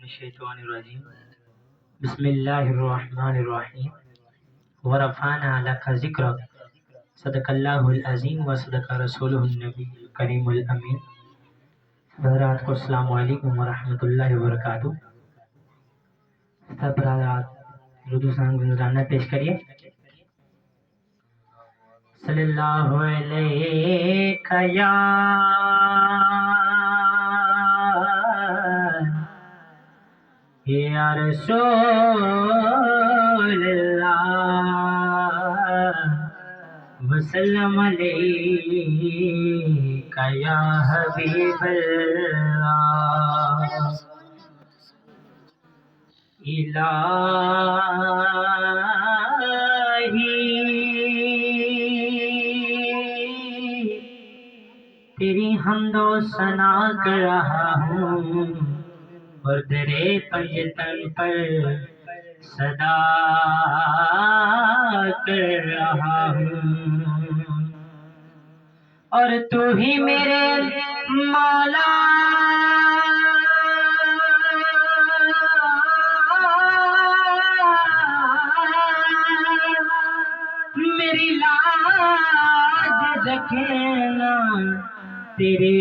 الشیطان الرجیم بسم اللہ الرحمن الرحیم ورفعنا لک ذکرک صدق اللہ العظیم و صدق رسولہ النبی الکریم الامین۔ حضرات کو السلام علیکم ورحمۃ اللہ وبرکاتہ۔ سب برادرات اردو سانگ گنجرانا پیش کریے۔ صلی اللہ علیہ یا یا رسول اللہ وسلم علیک یا حبیب اللہ۔ الہی تیری حمد و ثنا کر رہا ہوں اور درے پنجتن پر صدا کر رہا ہوں، اور تو ہی میرے مولا میری لاج رکھنا، تیرے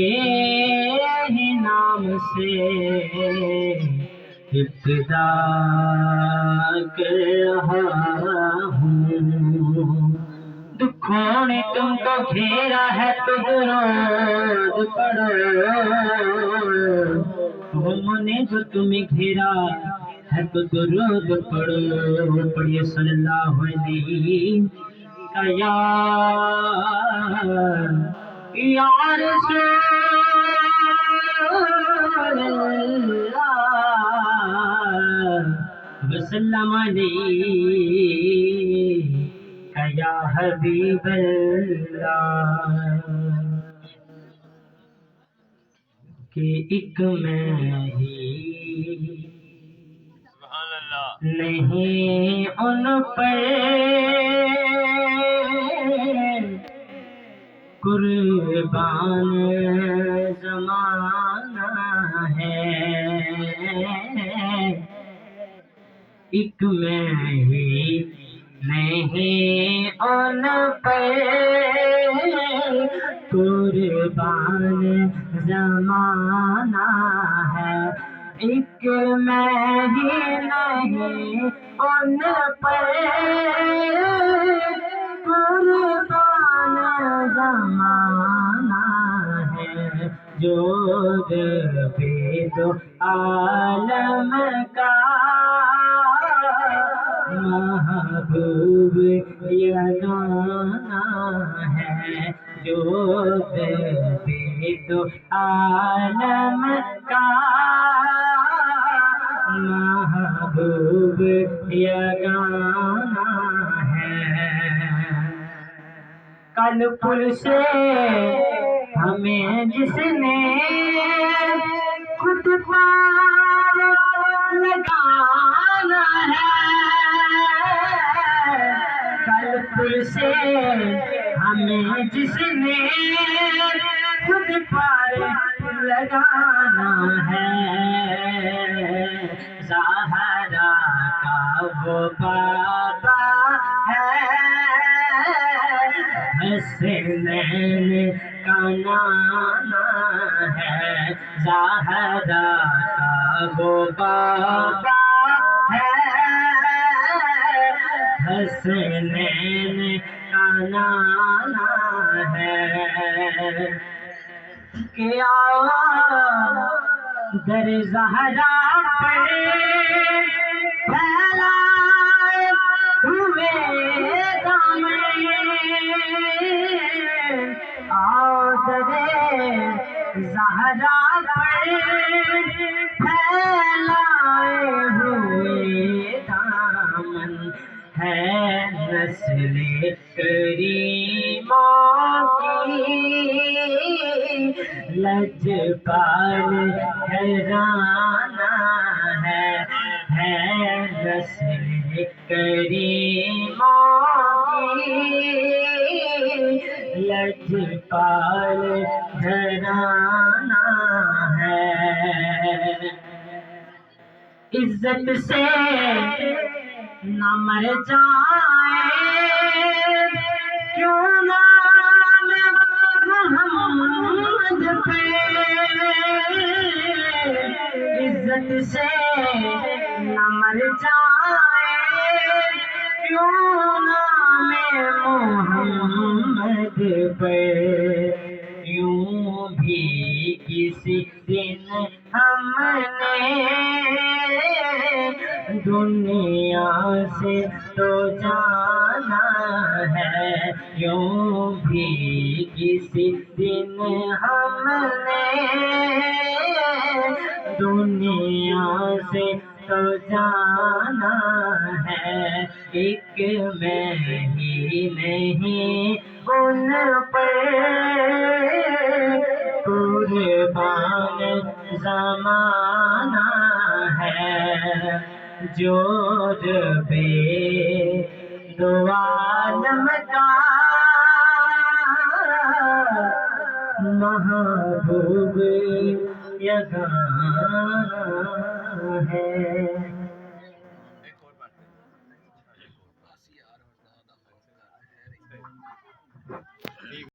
ہی نام سے ابتدا کر رہا ہوں۔ دکھوں نے تم کو گھیرا ہے تو درود پڑھو، غموں نے جو تمہیں گھیرا ہے تو درود پڑھو۔ پڑھیے صلی اللہ علیہ یا رسول اللہ وسلم علیک یا حبیب اللہ۔ کہ ایک میں ہی نہیں ان پر قربان زمانہ ہے، ایک میں ہی نہیں ان پر قربان زمانہ ہے، ایک میں ہی نہیں ان پر قربان زمانہ ہے، جو بے دو عالم کا محبوب یگانہ ہے، جو بے دو عالم کا محبوب یگانہ ہے۔ کل پل سے ہمیں جس نے خود پار لگانا ہے، کل پل سے ہمیں جس نے خود پار لگانا ہے، زہرا کا وہ بابا ہے، حسنین کا نانا ہے، زہرا کا وہ بابا ہے، حسنین کا نانا ہے۔ کہ آؤ در زہرا پر پھیلائے ہوئے دامن، آؤ در زہرا پر پھیلائے ہوئے دامن، ہے نسل کریموں کی لجپال گھرانہ ہے نسل کریموں کی لجپال گھرانہ ہے۔ عزت سے نہ مر جائے، کیوں نام محمد پہ عزت سے نہ مر جائے، کیوں نام محمد پہ یوں بھی کسی دن ہم نے دنیا سے تو جانا ہے، یوں بھی کسی دن ہم نے دنیا سے تو جانا ہے، ایک میں ہی نہیں ان پر قربان زمانہ ہے، جو بے دو عالم کا محبوب یگانہ ہے۔